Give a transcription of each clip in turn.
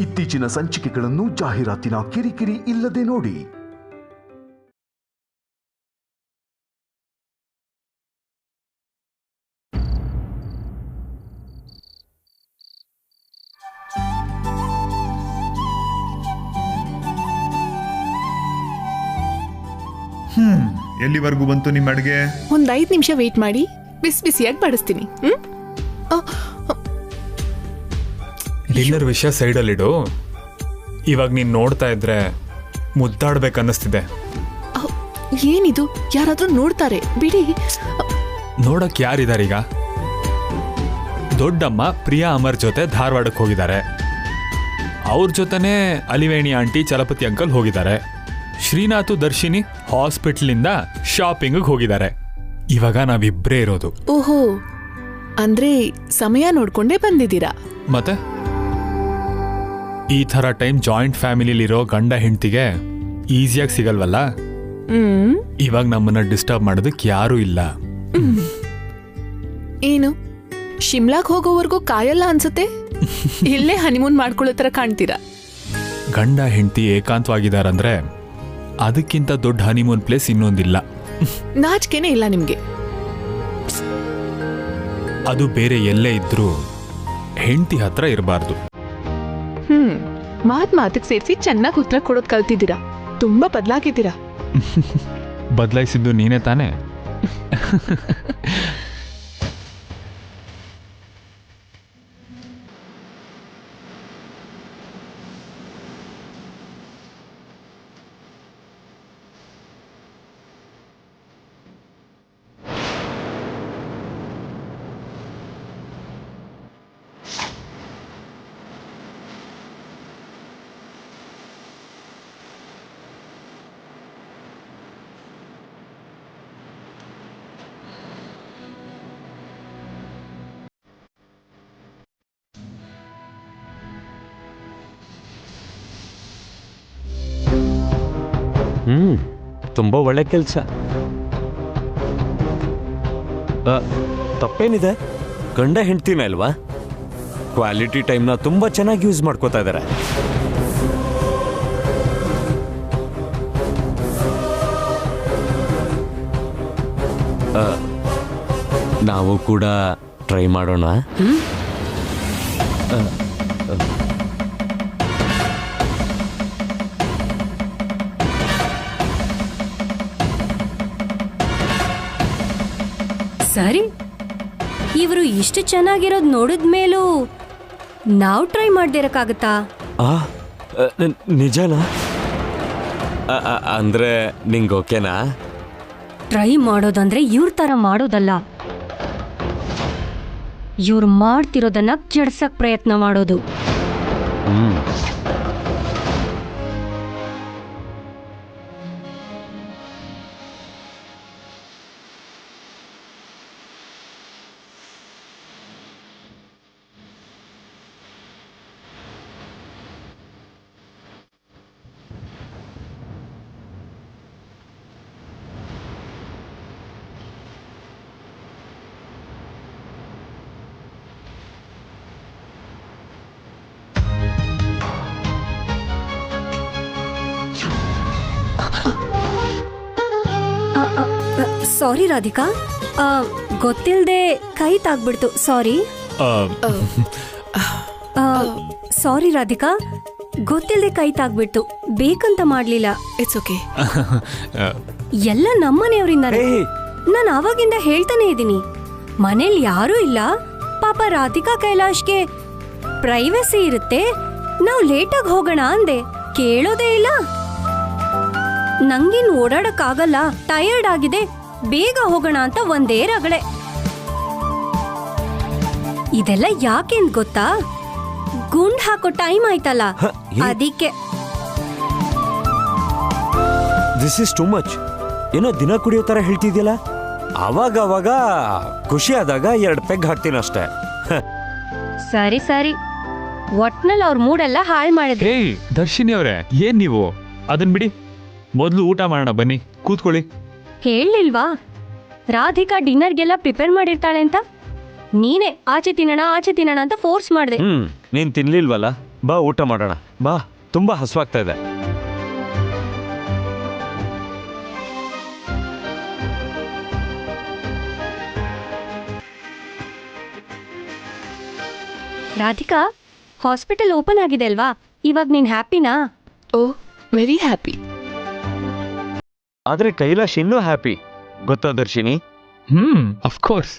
ಇತ್ತೀಚಿನ ಸಂಚಿಕೆಗಳನ್ನು ಜಾಹೀರಾತಿನ ಕಿರಿಕಿರಿ ಇಲ್ಲದೆ ನೋಡಿ. ಎಲ್ಲಿವರೆಗೂ ಬಂತು ನಿಮ್ಮ ಅಡುಗೆ? ಒಂದ್ 5 ನಿಮಿಷ ವೇಟ್ ಮಾಡಿ, ಬಿಸಿ ಬಿಸಿಯಾಗಿ ಬಡಿಸ್ತೀನಿ. ಡಿನ್ನರ್ ವಿಷಯ ಸೈಡಲ್ಲಿಡು. ಇವಾಗ ನೀನ್ ನೋಡ್ತಾ ಇದ್ರೆ ಮುದ್ದಾಡ್ಬೇಕನ್ನಿಸ್ತಿದೆ. ಏನಿದು, ಯಾರಾದ್ರೂ ನೋಡ್ತಾರೆ ಬಿಡಿ. ನೋಡಕ್ ಯಾರಿದಾರೀಗ? ದೊಡ್ಡಮ್ಮ ಪ್ರಿಯಾ ಅಮರ್ ಜೊತೆ ಧಾರವಾಡಕ್ಕೆ ಹೋಗಿದ್ದಾರೆ. ಅವ್ರ ಜೊತೆನೆ ಅಲಿವೇಣಿ ಆಂಟಿ ಚಲಪತಿ ಅಂಕಲ್ ಹೋಗಿದ್ದಾರೆ. ಶ್ರೀನಾಥು ದರ್ಶಿನಿ ಹಾಸ್ಪಿಟ್ಲಿಂದ ಶಾಪಿಂಗ್ ಹೋಗಿದ್ದಾರೆ. ಇವಾಗ ನಾವಿಬ್ರೇ ಇರೋದು. ಓಹೋ, ಅಂದ್ರೆ ಸಮಯ ನೋಡ್ಕೊಂಡೇ ಬಂದಿದ್ದೀರಾ? ಮತ್ತೆ ಈ ಥರ ಟೈಮ್ ಜಾಯಿಂಟ್ ಫ್ಯಾಮಿಲಿಲಿರೋ ಗಂಡ ಹೆಂಡ್ತಿಗೆ ಈಸಿಯಾಗಿ ಸಿಗಲ್ವಲ್ಲ. ಇವಾಗ ನಮ್ಮನ್ನ ಡಿಸ್ಟರ್ಬ್ ಮಾಡೋದಕ್ಕೆ ಯಾರೂ ಇಲ್ಲ. ಏನು ಶಿಮ್ಲಾಗ್ ಹೋಗೋವರೆಗೂ ಕಾಯಲ್ಲ ಅನ್ಸುತ್ತೆ. ಇಲ್ಲೇ ಹನಿಮೂನ್ ಮಾಡ್ಕೊಳ್ಳೋ ತರ ಕಾಣ್ತೀರಾ. ಗಂಡ ಹೆಂಡ್ತಿ ಏಕಾಂತವಾಗಿದಾರಂದ್ರೆ ಅದಕ್ಕಿಂತ ದೊಡ್ಡ ಹನಿಮೂನ್ ಪ್ಲೇಸ್ ಇನ್ನೊಂದಿಲ್ಲ. ನಾಚಿಕೆನೇ ಇಲ್ಲ ನಿಮ್ಗೆ. ಅದು ಬೇರೆ ಎಲ್ಲೇ ಇದ್ರೂ ಹೆಂಡತಿ ಹತ್ರ ಇರಬಾರ್ದು. ಮಾತಿಗೆ ಸೇರಿಸಿ ಚೆನ್ನಾಗಿ ಉತ್ತರ ಕೊಡೋದ್ ಕಲ್ತಿದ್ದೀರಾ. ತುಂಬಾ ಬದಲಾಗಿದ್ದೀರಾ. ಬದಲಾಯಿಸಿದ್ದು ನೀನೇ ತಾನೇ. ತುಂಬ ಒಳ್ಳೆ ಕೆಲಸ. ತಪ್ಪೇನಿದೆ? ಗಂಡ ಹೆಂಡ್ತಿನ ಅಲ್ವಾ, ಕ್ವಾಲಿಟಿ ಟೈಮ್ನ ತುಂಬ ಚೆನ್ನಾಗಿ ಯೂಸ್ ಮಾಡ್ಕೋತಾ ಇದ್ದಾರೆ. ನಾವು ಕೂಡ ಟ್ರೈ ಮಾಡೋಣ. ಸರಿ, ಇವರು ಇಷ್ಟು ಚೆನ್ನಾಗಿರೋದು ನೋಡಿದ್ಮೇಲೂ ನಾವು ಟ್ರೈ ಮಾಡ್ದಿರಕ್ಕಾಗತ್ತಾ? ನಿಜನಾ? ಅಂದ್ರೆ ನಿಂಗೆ ಓಕೆನಾ? ಟ್ರೈ ಮಾಡೋದಂದ್ರೆ ಇವ್ರ ತರ ಮಾಡೋದಲ್ಲ, ಇವ್ರು ಮಾಡ್ತಿರೋದನ್ನ ಕೆಡ್ಸಕ್ ಪ್ರಯತ್ನ ಮಾಡೋದು. ಸಾರಿ ರಾಧಿಕಾ, ಗೊತ್ತಿಲ್ಲದೆ ಕೈ ತಾಗ್ಬಿಡ್ತು. ಸಾರಿ. ಸಾರಿ ರಾಧಿಕಾ, ಗೊತ್ತಿಲ್ಲದೆ ಕೈ ತಾಗ್ಬಿಡ್ತು, ಬೇಕಂತ ಮಾಡ್ಲಿಲ್ಲ. It's okay. ಎಲ್ಲ ನಮ್ಮನೆಯವರಿಂದಾನೆ. ನಾನು ಆವಾಗಿಂದ ಹೇಳ್ತಾನೆ ಇದ್ದೀನಿ, ಮನೇಲಿ ಯಾರೂ ಇಲ್ಲ, ಪಾಪ ರಾಧಿಕಾ ಕೈಲಾಶ್ಗೆ ಪ್ರೈವಸಿ ಇರುತ್ತೆ, ನಾವು ಲೇಟಾಗಿ ಹೋಗೋಣ ಅಂದೆ. ಕೇಳೋದೇ ಇಲ್ಲ. ನಂಗೇನು ಓಡಾಡಕ್ಕಾಗಲ್ಲ, ಟಯರ್ಡ್ ಆಗಿದೆ, ಬೇಗ ಹೋಗೋಣ ಅಂತ ಒಂದೇ ರಗಳೆ. ಇದೆಲ್ಲ ಯಾಕೆಂದ್ ಗೊತ್ತಾ? ಗುಂಡ್ ಹಾಕೋ ಟೈಮ್ ಆಯ್ತಲ್ಲ, ಅದಕ್ಕೆ. This is too much. ಏನೋ ದಿನ ಕುಡಿಯೋ ತರ ಹೇಳ್ತಿದ್ಯಲ್ಲ. ಅವಾಗ ಖುಷಿ ಆದಾಗ 2 ಪೆಗ್ ಹಾಕ್ತೀನಿ ಅಷ್ಟೇ. ಸರಿ ಸರಿ, ಒಟ್ನಲ್ಲಿ ಅವ್ರ ಮೂಡೆಲ್ಲ ಹಾಳು ಮಾಡಿದ್ರಿ. ಏಯ್ ದರ್ಶಿನಿ ಅವರೇ, ಏನ್ ನೀವು? ಅದನ್ ಬಿಡಿ, ಮೊದಲು ಊಟ ಮಾಡೋಣ ಬನ್ನಿ, ಕೂತ್ಕೊಳ್ಳಿ. ಹೇಳಿಲ್ವಾ ರಾಧಿಕಾ ಡಿನ್ನರ್ಗೆಲ್ಲ ಪ್ರಿಪೇರ್ ಮಾಡಿರ್ತಾಳೆ ಅಂತ? ನೀನೇ ಆಚೆ ತಿನ್ನೋಣ ಅಂತ ಫೋರ್ಸ್ ಮಾಡಿದೆ. ನೀನ್ ತಿನ್ಲಿಲ್ವಲ್ಲ, ಬಾ ಊಟ ಮಾಡೋಣ ಬಾ ತುಂಬಾ ಹಸುವಾಗ್ತಾ ಇದೆ. ರಾಧಿಕಾ, ಹಾಸ್ಪಿಟಲ್ ಓಪನ್ ಆಗಿದೆ ಅಲ್ವಾ? ಇವಾಗ ನೀನ್ ಹ್ಯಾಪಿನಾ? ಓ, ವೆರಿ ಹ್ಯಾಪಿ. ಆದ್ರೆ ಕೈಲಾಶ್ ಇನ್ನೂ ಹ್ಯಾಪಿ ಗೊತ್ತಾ ದರ್ಶಿನಿ? ಅಫ್ಕೋರ್ಸ್.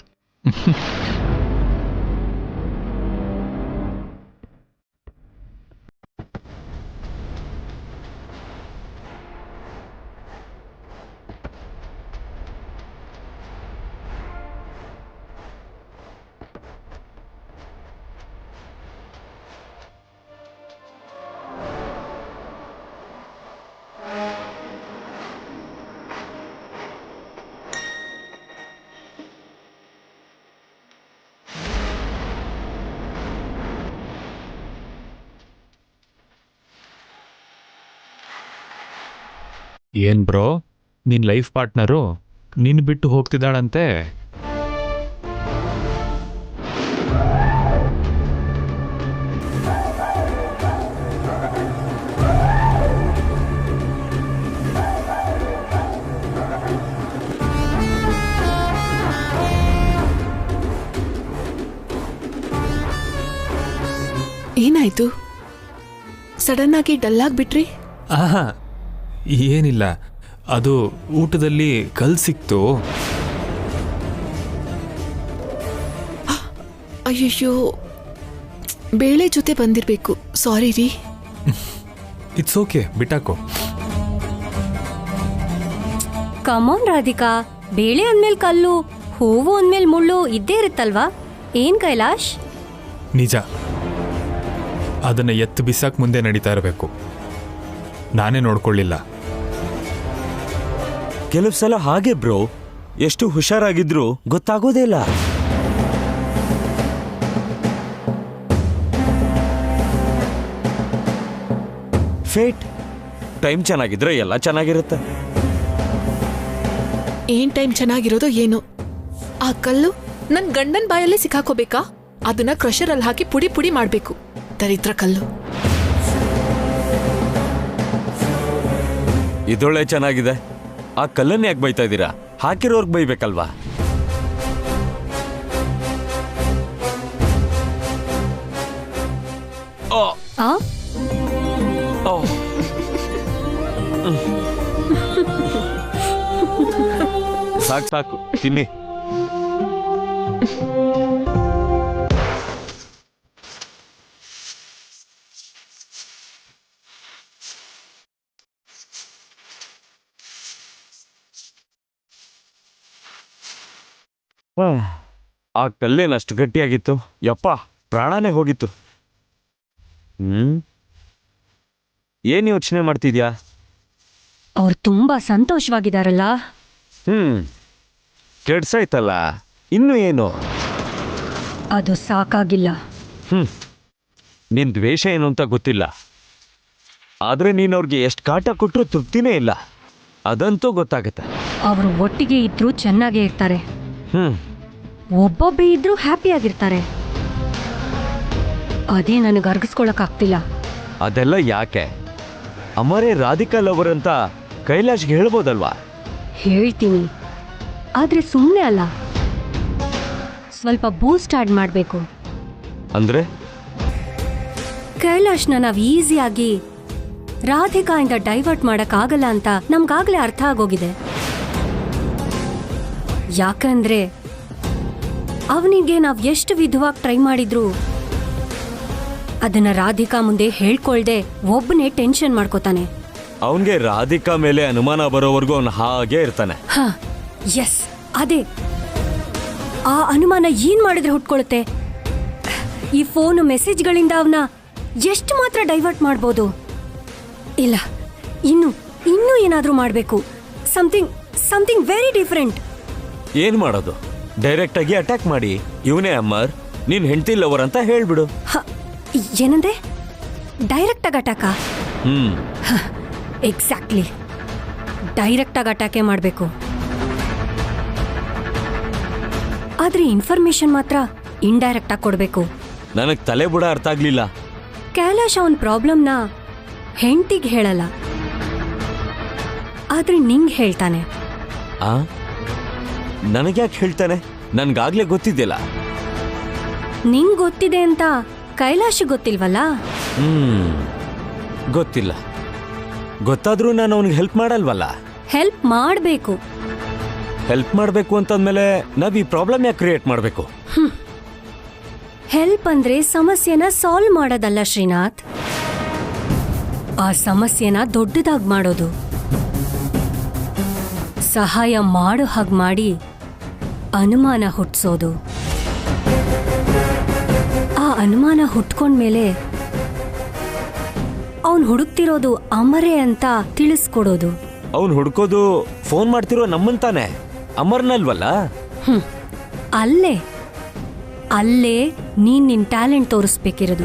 ಏನ್ ಬ್ರೋ, ನಿನ್ ಲೈಫ್ ಪಾರ್ಟ್ನರು ನಿನ್ ಬಿಟ್ಟು ಹೋಗ್ತಿದ್ದಾಳಂತೆ. ಏನಾಯ್ತು? ಸಡನ್ ಆಗಿ ಡಲ್ ಆಗ್ಬಿಟ್ರಿ? ಆಹಾ, ಏನಿಲ್ಲ, ಅದು ಊಟದಲ್ಲಿ ಕಲ್ ಸಿಕ್ತು. ಅಯ್ಯಯ್ಯೋ, ಬೇಳೆ ಜೊತೆ ಬಂದಿರ್ಬೇಕು. ಸಾರಿ ರೀ. ಇಟ್ಸ್ ಓಕೆ, ಬಿಟ್ಟಾಕೋ. ಕಮಾನ್ ರಾಧಿಕಾ, ಬೇಳೆ ಅಂದ್ಮೇಲೆ ಕಲ್ಲು, ಹೂವು ಅಂದ್ಮೇಲೆ ಮುಳ್ಳು ಇದ್ದೇ ಇರುತ್ತಲ್ವಾ? ಏನ್ ಕೈಲಾಶ್? ನಿಜ, ಅದನ್ನ ಎತ್ತು ಬಿಸಾಕ್ ಮುಂದೆ ನಡೀತಾ ಇರಬೇಕು. ನಾನೇ ನೋಡ್ಕೊಳ್ಳಿಲ್ಲ. ಕೆಲವು ಸಲ ಹಾಗೆ ಬ್ರೋ, ಎಷ್ಟು ಹುಷಾರಾಗಿದ್ರು ಗೊತ್ತಾಗೋದೇ ಇಲ್ಲ. ಫೇಟ್. ಟೈಮ್ ಚೆನ್ನಾಗಿದ್ರೆ ಎಲ್ಲ ಚೆನ್ನಾಗಿರುತ್ತೆ. ಏನ್ ಟೈಮ್ ಚೆನ್ನಾಗಿರೋದು ಏನೋ. ಆ ಕಲ್ಲು ನನ್ ಗಂಡನ್ ಬಾಯಲ್ಲೇ ಸಿಕ್ಕಾಕೋಬೇಕಾ? ಅದನ್ನ ಕ್ರಷರ್ ಅಲ್ಲಿ ಹಾಕಿ ಪುಡಿ ಪುಡಿ ಮಾಡ್ಬೇಕು. ದರಿದ್ರ ಕಲ್ಲು. ಇದೊಳ್ಳೆ ಚೆನ್ನಾಗಿದೆ. ಆ ಕಲ್ಲನ್ನ ಯಾಕೆ ಬೈತಾ ಇದ್ದೀರಾ? ಹಾಕಿರೋರ್ಗ್ ಬೈಬೇಕಲ್ವಾ? ಆ? ಸಾಕು ಸಾಕು, ತಿನ್ನಿ. ಆ ಕಲ್ಲೇನಷ್ಟು ಗಟ್ಟಿಯಾಗಿತ್ತು, ಯಪ್ಪ ಪ್ರಾಣನೇ ಹೋಗಿತ್ತು. ಏನ್ ಯೋಚನೆ ಮಾಡ್ತಿದ್ಯಾ? ಅವ್ರು ತುಂಬಾ ಸಂತೋಷವಾಗಿದಾರಲ್ಲ. ಕೆಡ್ಸಾಯ್ತಲ್ಲ, ಇನ್ನು ಏನು? ಅದು ಸಾಕಾಗಿಲ್ಲ. ನಿನ್ ದ್ವೇಷ ಏನು ಅಂತ ಗೊತ್ತಿಲ್ಲ, ಆದ್ರೆ ನೀನ್ ಅವ್ರಿಗೆ ಎಷ್ಟು ಕಾಟ ಕೊಟ್ಟರು ತೃಪ್ತಿನೇ ಇಲ್ಲ, ಅದಂತೂ ಗೊತ್ತಾಗತ್ತೆ. ಅವರು ಒಟ್ಟಿಗೆ ಇದ್ರೂ ಚೆನ್ನಾಗೇ ಇರ್ತಾರೆ. ಒಬ್ಬೊಬ್ಬೇ ಇದ್ರೂ ಹ್ಯಾಪಿ ಆಗಿರ್ತಾರೆ. ಅದೇ ನನಗೆ ಅರ್ಗಿಸ್ಕೊಳಕ್ಕಾಗ್ತಿಲ್ಲ. ಅದೆಲ್ಲ ಯಾಕೆ? ಅಮರೇ ರಾಧಿಕಾ ಲವರ್ ಅಂತ ಕೈಲಾಶ್ಗೆ ಹೇಳ್ಬೋದಲ್ವಾ? ಹೇಳ್ತೀನಿ, ಆದ್ರೆ ಸುಮ್ಮನೆ ಅಲ್ಲ, ಸ್ವಲ್ಪ ಬೂಸ್ಟ್ ಆಡ್ ಮಾಡಬೇಕು. ಅಂದ್ರೆ ಕೈಲಾಶ್ನ ನಾವು ಈಸಿಯಾಗಿ ರಾಧಿಕಾಯಿಂದ ಡೈವರ್ಟ್ ಮಾಡಕ್ಕಾಗಲ್ಲ ಅಂತ ನಮ್ಗಾಗ್ಲೇ ಅರ್ಥ ಆಗೋಗಿದೆ. ಯಾಕಂದ್ರೆ ಅವನಿಗೆ ನಾವ್ ಎಷ್ಟು ವಿಧವಾಗಿ ಟ್ರೈ ಮಾಡಿದ್ರು ಅದನ್ನ ರಾಧಿಕಾ ಮುಂದೆ ಹೇಳ್ಕೊಳ್ದೆ ಒಬ್ಬನೇ ಟೆನ್ಷನ್ ಮಾಡ್ಕೋತಾನೆ. ಅವನ್ಗೆ ರಾಧಿಕಾ ಮೇಲೆ ಅನುಮಾನ ಬರೋವರೆಗೂ ಅವನು ಹಾಗೆ ಇರ್ತಾನೆ. ಎಸ್, ಅದೇ ಆ ಅನುಮಾನ ಏನ್ ಮಾಡಿದ್ರೆ ಹುಟ್ಕೊಳುತ್ತೆ? ಈ ಫೋನ್ ಮೆಸೇಜ್ಗಳಿಂದ ಅವನ ಎಷ್ಟು ಮಾತ್ರ ಡೈವರ್ಟ್ ಮಾಡ್ಬೋದು? ಇಲ್ಲ, ಇನ್ನೂ ಏನಾದ್ರೂ ಮಾಡ್ಬೇಕು. Something very different. ಏನ್ ಮಾಡೋದು? ಡೈರೆಕ್ಟ್ ಆಗಿ ಅಟ್ಯಾಕ್ ಮಾಡಿ, ಇವನೇ ಅಮ್ಮರ್ ನೀನ್ ಹೆಂಡತಿ ಲವರ್ ಅಂತ ಹೇಳ್ಬಿಡು. ಏನಂದ್ರೆ ಡೈರೆಕ್ಟ್ ಆಗಿ ಅಟ್ಯಾಕ? ಎಕ್ಸಾಕ್ಟ್ಲಿ, ಡೈರೆಕ್ಟ್ ಆಗಿ ಅಟ್ಯಾಕೇ ಮಾಡಬೇಕು. ಆದ್ರೆ ಇನ್ಫಾರ್ಮೇಶನ್ ಮಾತ್ರ ಇಂಡೈರೆಕ್ಟ್ ಆಗಿ ಕೊಡ್ಬೇಕು. ನನಗ್ ತಲೆ ಬುಡ ಅರ್ಥ ಆಗ್ಲಿಲ್ಲ. ಕೈಲಾಶ್ ಅವನ್ ಪ್ರಾಬ್ಲಮ್ನ ಹೆಂಡತಿಗೆ ಹೇಳಲ್ಲ, ಆದ್ರೆ ನಿಂಗ್ ಹೇಳ್ತಾನೆ. ಆ ನನಗ್ಯಾಕೆ ಹೇಳ್ತಾನೆ? ನನ್ಗಾಗ್ಲೇ ಗೊತ್ತಿದ್ದಿಲ್ಲ. ನಿಂಗ್ ಗೊತ್ತಿದೆ ಅಂತ ಕೈಲಾಶ್ ಗೊತ್ತಿಲ್ವಲ್ಲ? ಗೊತ್ತಿಲ್ಲ. ಗೊತ್ತಾದ್ರೂ ನಾನು ಅವನಿಗೆ ಹೆಲ್ಪ್ ಮಾಡಲ್ವಲ್ಲ. ಹೆಲ್ಪ್ ಮಾಡ್ಬೇಕು. ಹೆಲ್ಪ್ ಮಾಡಬೇಕು ಅಂತಂದ್ಮೇಲೆ ನಾವ್ ಈ ಪ್ರಾಬ್ಲಮ್ ಯಾಕೆ ಕ್ರಿಯೇಟ್ ಮಾಡಬೇಕು? ಹೆಲ್ಪ್ ಅಂದ್ರೆ ಸಮಸ್ಯೆನ ಸಾಲ್ವ್ ಮಾಡೋದಲ್ಲ ಶ್ರೀನಾಥ್, ಆ ಸಮಸ್ಯೆನ ದೊಡ್ಡದಾಗಿ ಮಾಡೋದು. ಸಹಾಯ ಮಾಡೋ ಹಾಗೆ ಮಾಡಿ ಅನುಮಾನ ಹುಟ್ಸೋದು. ಆ ಅನುಮಾನ ಹುಟ್ಕೊಂಡ್ಮೇಲೆ ಅವನ್ ಹುಡುಕ್ತಿರೋದು ಅಮರೇ ಅಂತ ತಿಳಿಸ್ಕೊಡೋದು. ಅವ್ನು ಹುಡ್ಕೋದು ಫೋನ್ ಮಾಡ್ತಿರೋ ನಮ್ಮಂತಾನೆ, ಅಮರ್ನಲ್ವಲ್ಲ. ಅಲ್ಲೇ ಅಲ್ಲೇ ನೀನ್ ನಿನ್ ಟ್ಯಾಲೆಂಟ್ ತೋರಿಸ್ಬೇಕಿರೋದು.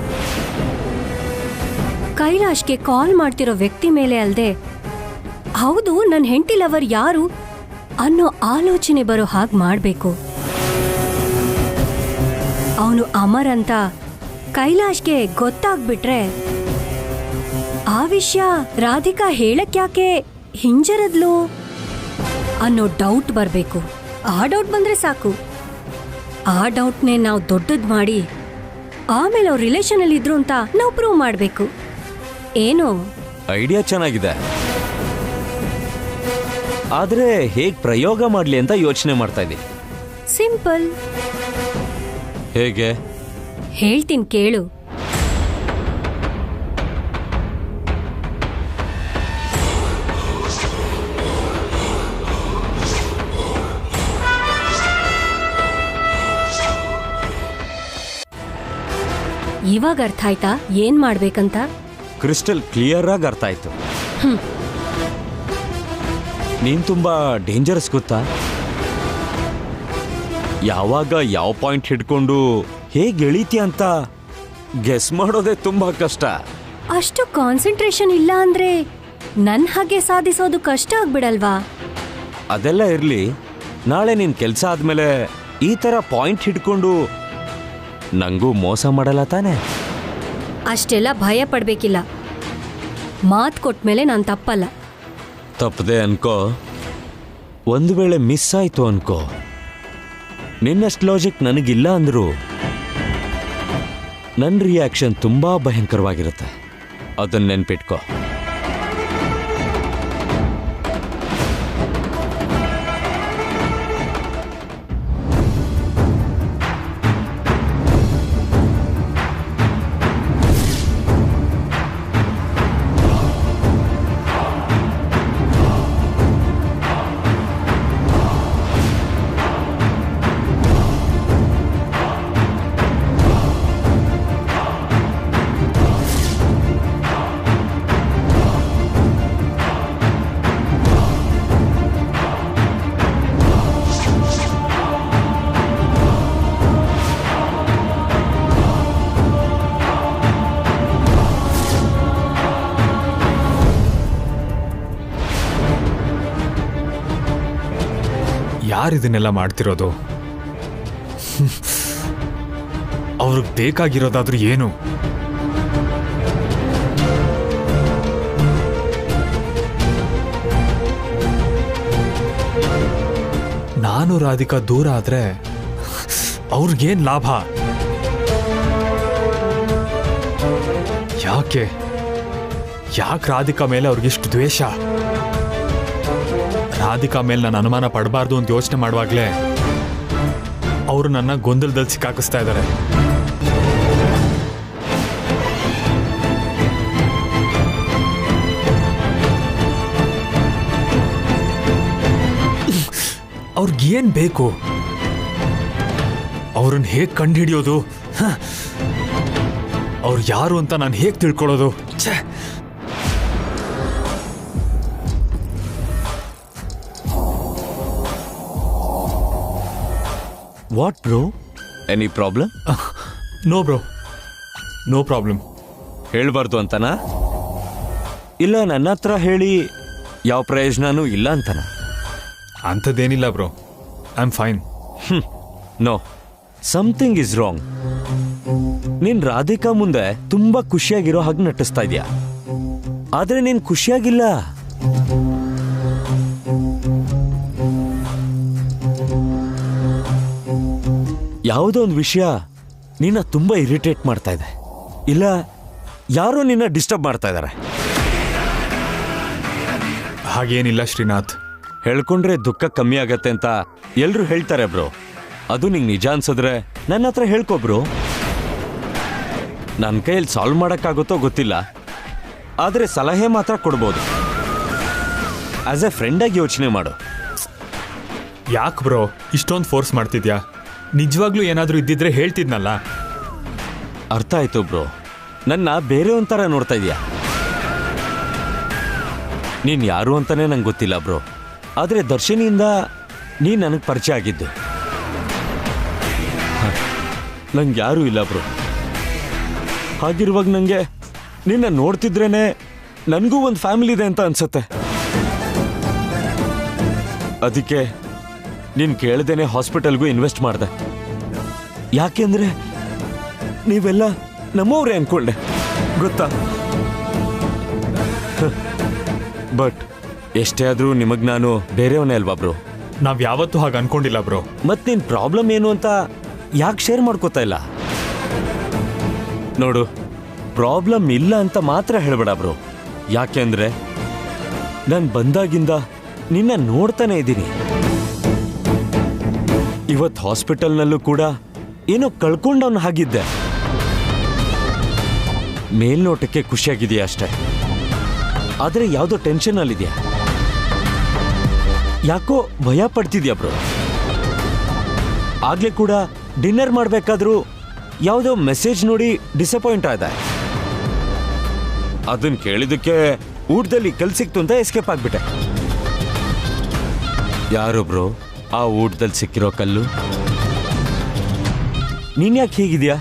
ಕೈಲಾಶ್ಗೆ ಕಾಲ್ ಮಾಡ್ತಿರೋ ವ್ಯಕ್ತಿ ಮೇಲೆ ಅಲ್ದೆ, ಹೌದು ನನ್ನ ಹೆಂಡತಿ ಲವರ್ ಯಾರು ಅನ್ನೋ ಆಲೋಚನೆ ಬರೋ ಹಾಗೆ ಮಾಡ್ಬೇಕು. ಅವನು ಅಮರ್ ಅಂತ ಕೈಲಾಶ್ಗೆ ಗೊತ್ತಾಗ್ಬಿಟ್ರೆ ಆ ವಿಷಯ ರಾಧಿಕಾ ಹೇಳಕ್ಯಾಕೆ ಹಿಂಜರದ್ಲು ಅನ್ನೋ ಡೌಟ್ ಬರ್ಬೇಕು. ಆ ಡೌಟ್ ಬಂದ್ರೆ ಸಾಕು. ಆ ಡೌಟ್ನೇ ನಾವು ದೊಡ್ಡದ್ ಮಾಡಿ ಆಮೇಲೆ ಅವ್ರ ರಿಲೇಷನ್ ಅಲ್ಲಿ ಇದ್ರು ಅಂತ ನಾವು ಪ್ರೂವ್ ಮಾಡ್ಬೇಕು. ಏನೋ ಐಡಿಯಾ ಚೆನ್ನಾಗಿದೆ, ಆದ್ರೆ ಹೇಗ್ ಪ್ರಯೋಗ ಮಾಡ್ಲಿ ಅಂತ ಯೋಚನೆ ಮಾಡ್ತಾ ಇದ್ದೀನಿ. ಸಿಂಪಲ್. ಹೇಗೆ? ಹೇಳ್ತೀನಿ ಕೇಳು. ಇವಾಗ ಅರ್ಥ ಆಯ್ತಾ ಏನ್ ಮಾಡ್ಬೇಕಂತ? ಕ್ರಿಸ್ಟಲ್ ಕ್ಲಿಯರ್ ಆಗಿ ಅರ್ಥ ಆಯ್ತು. ನೀನ್ ತುಂಬಾ ಡೇಂಜರಸ್ ಗೊತ್ತಾ? ಯಾವಾಗ ಯಾವ ಪಾಯಿಂಟ್ ಹಿಡ್ಕೊಂಡು ಹೇಗೆ ಎಳಿತೀಯ ಅಂತ ಗೆಸ್ ಮಾಡೋದೇ ತುಂಬಾ ಕಷ್ಟ. ಅಷ್ಟು ಕಾನ್ಸಂಟ್ರೇಷನ್ ಇಲ್ಲ ಅಂದ್ರೆ ನನ್ ಹಾಗೆ ಸಾಧಿಸೋದು ಕಷ್ಟ ಆಗ್ಬಿಡಲ್ವಾ? ಅದೆಲ್ಲ ಇರ್ಲಿ, ನಾಳೆ ನಿನ್ ಕೆಲ್ಸ ಆದ್ಮೇಲೆ ಈ ತರ ಪಾಯಿಂಟ್ ಹಿಡ್ಕೊಂಡು ನಂಗೂ ಮೋಸ ಮಾಡಲ್ಲ ತಾನೆ? ಅಷ್ಟೆಲ್ಲ ಭಯ ಪಡ್ಬೇಕಿಲ್ಲ. ಮಾತ್ ಕೊಟ್ಮೇಲೆ ನಾನ್ ತಪ್ಪಲ್ಲ. ತಪ್ಪದೆ ಅನ್ಕೋ, ಒಂದು ವೇಳೆ ಮಿಸ್ ಆಯ್ತು ಅನ್ಕೋ, ನಿನ್ನಷ್ಟು ಲಾಜಿಕ್ ನನಗಿಲ್ಲ ಅಂದ್ರು ನನ್ನ ರಿಯಾಕ್ಷನ್ ತುಂಬಾ ಭಯಂಕರವಾಗಿರುತ್ತೆ. ಅದನ್ನ ನೆನ್ಪಿಟ್ಕೋ. ಯಾರಿದನ್ನೆಲ್ಲ ಮಾಡ್ತಿರೋದು? ಅವ್ರಿಗೆ ಬೇಕಾಗಿರೋದಾದ್ರೂ ಏನು? ನಾನು ರಾಧಿಕಾ ದೂರ ಆದ್ರೆ ಅವ್ರಿಗೇನ್ ಲಾಭ? ಯಾಕೆ ರಾಧಿಕಾ ಮೇಲೆ ಅವ್ರಿಗಿಷ್ಟು ದ್ವೇಷ? ರಾಧಿಕಾ ಮೇಲೆ ನಾನು ಅನುಮಾನ ಪಡಬಾರ್ದು ಅಂತ ಯೋಚನೆ ಮಾಡುವಾಗಲೇ ಅವರು ನನ್ನ ಗೊಂದಲದಲ್ಲಿ ಸಿಕ್ಕಾಕಿಸ್ತಾ ಇದ್ದಾರೆ. ಅವ್ರಿಗೇನ್ ಬೇಕು? ಅವ್ರನ್ನ ಹೇಗೆ ಕಂಡುಹಿಡಿಯೋದು? ಅವ್ರು ಯಾರು ಅಂತ ನಾನು ಹೇಗೆ ತಿಳ್ಕೊಳ್ಳೋದು? ಛೇ! What bro? Any problem? No bro, no problem. ಹೇಳ್ಬಾರ್ದು ಅಂತನಾ? ಇಲ್ಲ ನನ್ನ ಹತ್ರ ಹೇಳಿ ಯಾವ ಪ್ರಯೋಜನನೂ ಇಲ್ಲ ಅಂತನಾ? ಅಂಥದ್ದೇನಿಲ್ಲ bro, I am fine. No, something is wrong. ನೀನ್ ರಾಧಿಕಾ ಮುಂದೆ ತುಂಬಾ ಖುಷಿಯಾಗಿರೋ ಹಾಗೆ ನಟಿಸ್ತಾ ಇದೀಯ, ಆದ್ರೆ ನೀನ್ ಖುಷಿಯಾಗಿಲ್ಲ. ಯಾವುದೋ ಒಂದು ವಿಷಯ ನಿನ್ನ ತುಂಬಾ ಇರಿಟೇಟ್ ಮಾಡ್ತಾ ಇದೆ, ಇಲ್ಲ ಯಾರೋ ನಿನ್ನ ಡಿಸ್ಟರ್ಬ್ ಮಾಡ್ತಾ ಇದ್ದಾರೆ. ಹಾಗೇನಿಲ್ಲ ಶ್ರೀನಾಥ್. ಹೇಳ್ಕೊಂಡ್ರೆ ದುಃಖ ಕಮ್ಮಿ ಆಗತ್ತೆ ಅಂತ ಎಲ್ರು ಹೇಳ್ತಾರೆ ಬ್ರೋ. ಅದು ನಿಂಗೆ ನಿಜ ಅನ್ಸಿದ್ರೆ ನನ್ನ ಹತ್ರ ಹೇಳ್ಕೊ ಬ್ರೋ. ನನ್ನ ಕೈಯಲ್ಲಿ ಸಾಲ್ವ್ ಮಾಡೋಕ್ಕಾಗುತ್ತೋ ಗೊತ್ತಿಲ್ಲ, ಆದರೆ ಸಲಹೆ ಮಾತ್ರ ಕೊಡ್ಬೋದು. ಆಸ್ ಎ ಫ್ರೆಂಡಾಗಿ ಯೋಚನೆ ಮಾಡು. ಯಾಕೆ ಬ್ರೋ ಇಷ್ಟೊಂದು ಫೋರ್ಸ್ ಮಾಡ್ತಿದ್ಯಾ? ನಿಜವಾಗ್ಲೂ ಏನಾದರೂ ಇದ್ದಿದ್ರೆ ಹೇಳ್ತಿದ್ನಲ್ಲ. ಅರ್ಥ ಆಯ್ತು ಬ್ರೋ, ನನ್ನ ಬೇರೆ ಒಂಥರ ನೋಡ್ತಾ ಇದೀಯಾ. ನೀನ್ ಯಾರು ಅಂತಾನೆ ನಂಗೆ ಗೊತ್ತಿಲ್ಲ ಬ್ರೋ, ಆದರೆ ದರ್ಶಿನಿಯಿಂದ ನೀನ್ ನನಗೆ ಪರಿಚಯ ಆಗಿದ್ದು. ನಂಗೆ ಯಾರೂ ಇಲ್ಲ ಬ್ರೋ. ಹಾಗಿರುವಾಗ ನನಗೆ ನಿನ್ನ ನೋಡ್ತಿದ್ರೇನೆ ನನಗೂ ಒಂದು ಫ್ಯಾಮಿಲಿ ಇದೆ ಅಂತ ಅನ್ಸುತ್ತೆ. ಅದಕ್ಕೆ ನೀನು ಕೇಳ್ದೇನೆ ಹಾಸ್ಪಿಟಲ್ಗೂ ಇನ್ವೆಸ್ಟ್ ಮಾಡಿದೆ. ಯಾಕೆಂದ್ರೆ ನೀವೆಲ್ಲ ನಮ್ಮವ್ರೆ ಅನ್ಕೊಂಡೆ, ಗೊತ್ತಾ? ಬಟ್ ಎಷ್ಟೇ ಆದ್ರೂ ನಿಮಗ್ ನಾನು ಬೇರೆಯವನೇ ಅಲ್ವಾ ಬ್ರೋ? ನಾವ್ ಯಾವತ್ತೂ ಹಾಗೆ ಅನ್ಕೊಂಡಿಲ್ಲ ಬ್ರೋ. ಮತ್ ನಿನ್ ಪ್ರಾಬ್ಲಮ್ ಏನು ಅಂತ ಯಾಕೆ ಶೇರ್ ಮಾಡ್ಕೋತಾ ಇಲ್ಲ? ನೋಡು, ಪ್ರಾಬ್ಲಮ್ ಇಲ್ಲ ಅಂತ ಮಾತ್ರ ಹೇಳ್ಬೇಡ ಬ್ರೋ. ಯಾಕೆಂದ್ರೆ ನಾನು ಬಂದಾಗಿಂದ ನಿನ್ನ ನೋಡ್ತಾನೆ ಇದ್ದೀನಿ. ಇವತ್ತು ಹಾಸ್ಪಿಟಲ್ನಲ್ಲೂ ಕೂಡ ಏನೋ ಕಳ್ಕೊಂಡವನು ಹಾಗಿದ್ದೆ. ಮೇಲ್ನೋಟಕ್ಕೆ ಖುಷಿಯಾಗಿದೆಯಾ ಅಷ್ಟೇ, ಆದರೆ ಯಾವುದೋ ಟೆನ್ಷನ್ ಅಲ್ಲಿದೆಯಾ? ಯಾಕೋ ಭಯ ಪಡ್ತಿದ್ಯಾ ಬ್ರೋ? ಆಗ್ಲೇ ಕೂಡ ಡಿನ್ನರ್ ಮಾಡ್ಬೇಕಾದ್ರೂ ಯಾವುದೋ ಮೆಸೇಜ್ ನೋಡಿ ಡಿಸಪಾಯಿಂಟ್ ಆದ. ಅದನ್ನ ಕೇಳಿದಕ್ಕೆ ಊಟದಲ್ಲಿ ಕಲ್ ಸಿಕ್ತು ಅಂತ ಎಸ್ಕೇಪ್ ಆಗ್ಬಿಟ್ಟೆ. ಯಾರು ಬ್ರೋ ಆ ಊಟದಲ್ಲಿ ಸಿಕ್ಕಿರೋ ಕಲ್ಲು? ನೀನ್ ಯಾಕೆ ಹೀಗಿದ್ಯಾ?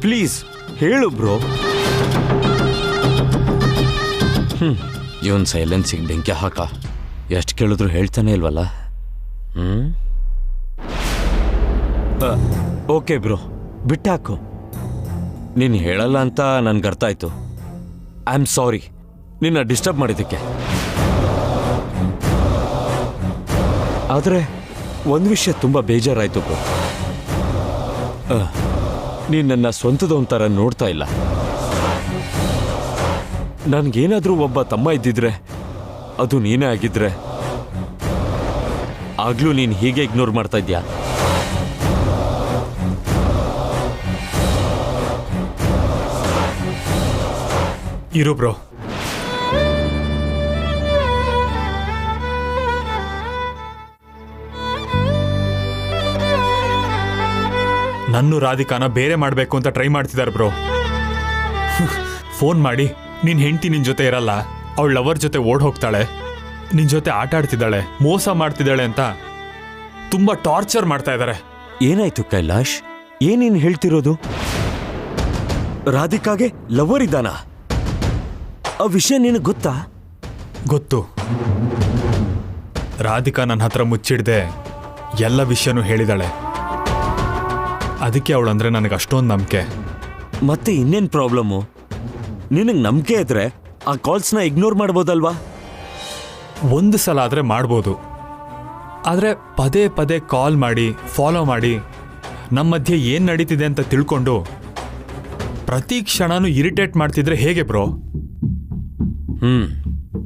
ಪ್ಲೀಸ್ ಹೇಳು ಬ್ರೋ. ಇವನ್ ಸೈಲೆನ್ಸಿಗೆ ಬೆಂಕಿ ಹಾಕ. ಎಷ್ಟು ಕೇಳಿದ್ರು ಹೇಳ್ತಾನೆ ಇಲ್ವಲ್ಲ. ಓಕೆ ಬ್ರೋ, ಬಿಟ್ಟಾಕು. ನೀನು ಹೇಳಲ್ಲ ಅಂತ ನನ್ಗೆ ಅರ್ಥ ಆಯ್ತು. ಐ ಆಮ್ ಸಾರಿ ನಿನ್ನ ಡಿಸ್ಟರ್ಬ್ ಮಾಡಿದ್ದಕ್ಕೆ. ಆದರೆ ಒಂದು ವಿಷಯ ತುಂಬ ಬೇಜಾರಾಯ್ತು ಬ್ರೋ. ನೀನು ನನ್ನ ಸ್ವಂತದವನ ಥರ ನೋಡ್ತಾ ಇಲ್ಲ. ನನ್ಗೇನಾದ್ರೂ ಒಬ್ಬ ತಮ್ಮ ಇದ್ದಿದ್ರೆ ಅದು ನೀನೇ ಆಗಿದ್ರೆ ಆಗ್ಲೂ ನೀನು ಹೀಗೆ ಇಗ್ನೋರ್ ಮಾಡ್ತಾ ಇದ್ಯಾ? ಇರು ಬ್ರೋ. ನನ್ನು ರಾಧಿಕಾನ ಬೇರೆ ಮಾಡಬೇಕು ಅಂತ ಟ್ರೈ ಮಾಡ್ತಿದ್ದಾರೆ ಬ್ರೋ. ಫೋನ್ ಮಾಡಿ ನಿನ್ ಹೆಂಡತಿ ನಿನ್ ಜೊತೆ ಇರಲ್ಲ, ಅವಳ ಲವರ್ ಜೊತೆ ಓಡ್ ಹೋಗ್ತಾಳೆ, ನಿನ್ ಜೊತೆ ಆಟ ಆಡ್ತಿದ್ದಾಳೆ, ಮೋಸ ಮಾಡ್ತಿದ್ದಾಳೆ ಅಂತ ತುಂಬಾ ಟಾರ್ಚರ್ ಮಾಡ್ತಾ ಇದ್ದಾರೆ. ಏನಾಯ್ತು ಕೈಲಾಶ್? ಏನೇನು ಹೇಳ್ತಿರೋದು? ರಾಧಿಕಾಗೆ ಲವರ್ ಇದ್ದಾನ? ಆ ವಿಷಯ ನಿನಗೆ ಗೊತ್ತಾ? ಗೊತ್ತು. ರಾಧಿಕಾ ನನ್ನ ಹತ್ರ ಮುಚ್ಚಿಡ್ದೆ ಎಲ್ಲ ವಿಷಯನೂ ಹೇಳಿದಾಳೆ. ಅದಕ್ಕೆ ಅವಳಂದ್ರೆ ನನಗೆ ಅಷ್ಟೊಂದು ನಂಬಿಕೆ. ಮತ್ತೆ ಇನ್ನೇನು ಪ್ರಾಬ್ಲಮ್ಮು? ನಿನಗೆ ನಂಬಿಕೆ ಇದ್ರೆ ಆ ಕಾಲ್ಸ್ನ ಇಗ್ನೋರ್ ಮಾಡ್ಬೋದಲ್ವಾ? ಒಂದು ಸಲ ಆದರೆ ಮಾಡ್ಬೋದು, ಆದರೆ ಪದೇ ಪದೇ ಕಾಲ್ ಮಾಡಿ ಫಾಲೋ ಮಾಡಿ ನಮ್ಮ ಮಧ್ಯೆ ಏನು ನಡೀತಿದೆ ಅಂತ ತಿಳ್ಕೊಂಡು ಪ್ರತಿ ಕ್ಷಣನೂ ಇರಿಟೇಟ್ ಮಾಡ್ತಿದ್ರೆ ಹೇಗೆ ಬ್ರೋ?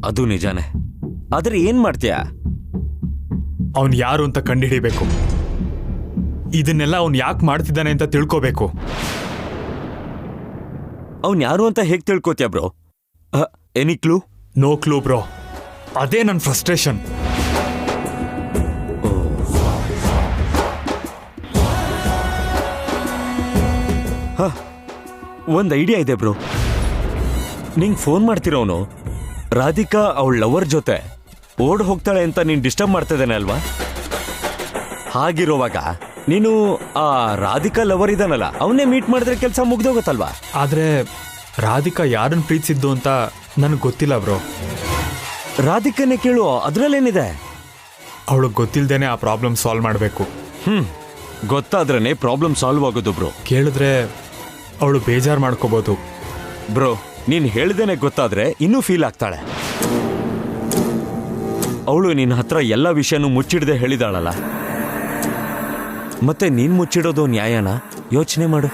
ಅದು ನಿಜಾನೇ. ಆದ್ರೆ ಏನ್ ಮಾಡ್ತೀಯ? ಅವನು ಯಾರು ಅಂತ ಕಂಡುಹಿಡಿಬೇಕು. ಇದನ್ನೆಲ್ಲ ಅವನು ಯಾಕೆ ಮಾಡ್ತಿದ್ದಾನೆ ಅಂತ ತಿಳ್ಕೋಬೇಕು. ಅವನ್ ಯಾರು ಅಂತ ಹೇಗೆ ತಿಳ್ಕೋತೀಯ bro? Any clue? No clue bro. ಅದೇ ನನ್ನ ಫ್ರಸ್ಟ್ರೇಷನ್. ಒಂದು ಐಡಿಯಾ ಇದೆ ಬ್ರೋ. ನಿಂಗೆ ಫೋನ್ ಮಾಡ್ತಿರೋನು ರಾಧಿಕಾ ಅವಳ ಲವರ್ ಜೊತೆ ಓಡ್ ಹೋಗ್ತಾಳೆ ಅಂತ ನೀನು ಡಿಸ್ಟರ್ಬ್ ಮಾಡ್ತಿದ್ದಾನೆ ಅಲ್ವಾ? ಹಾಗಿರುವಾಗ ನೀನು ಆ ರಾಧಿಕಾ ಲವರ್ ಇದಾನಲ್ಲ ಅವನ್ನೇ ಮೀಟ್ ಮಾಡಿದ್ರೆ ಕೆಲಸ ಮುಗ್ದೋಗುತ್ತಲ್ವಾ? ಆದರೆ ರಾಧಿಕಾ ಯಾರನ್ನು ಪ್ರೀತಿಸಿದ್ದು ಅಂತ ನನಗೆ ಗೊತ್ತಿಲ್ಲ ಬ್ರೋ. ರಾಧಿಕನ್ನೇ ಕೇಳು, ಅದ್ರಲ್ಲೇನಿದೆ? ಅವಳಿಗೆ ಗೊತ್ತಿಲ್ಲದೇನೆ ಆ ಪ್ರಾಬ್ಲಮ್ ಸಾಲ್ವ್ ಮಾಡಬೇಕು. ಗೊತ್ತಾದ್ರೇನೆ ಪ್ರಾಬ್ಲಮ್ ಸಾಲ್ವ್ ಆಗೋದು ಬ್ರೋ. ಕೇಳಿದ್ರೆ ಅವಳು ಬೇಜಾರು ಮಾಡ್ಕೋಬೋದು. ಬ್ರೋ ನೀನ್ ಹೇಳ್ದೇನೆ ಗೊತ್ತಾದ್ರೆ ಇನ್ನೂ ಫೀಲ್ ಆಗ್ತಾಳೆ. ಅವಳು ನಿನ್ನ ಹತ್ರ ಎಲ್ಲ ವಿಷಯನೂ ಮುಚ್ಚಿಡದೆ ಹೇಳಿದಾಳಲ್ಲ, ಮತ್ತೆ ನೀನ್ ಮುಚ್ಚಿಡೋದು ನ್ಯಾಯನಾ? ಯೋಚನೆ ಮಾಡು.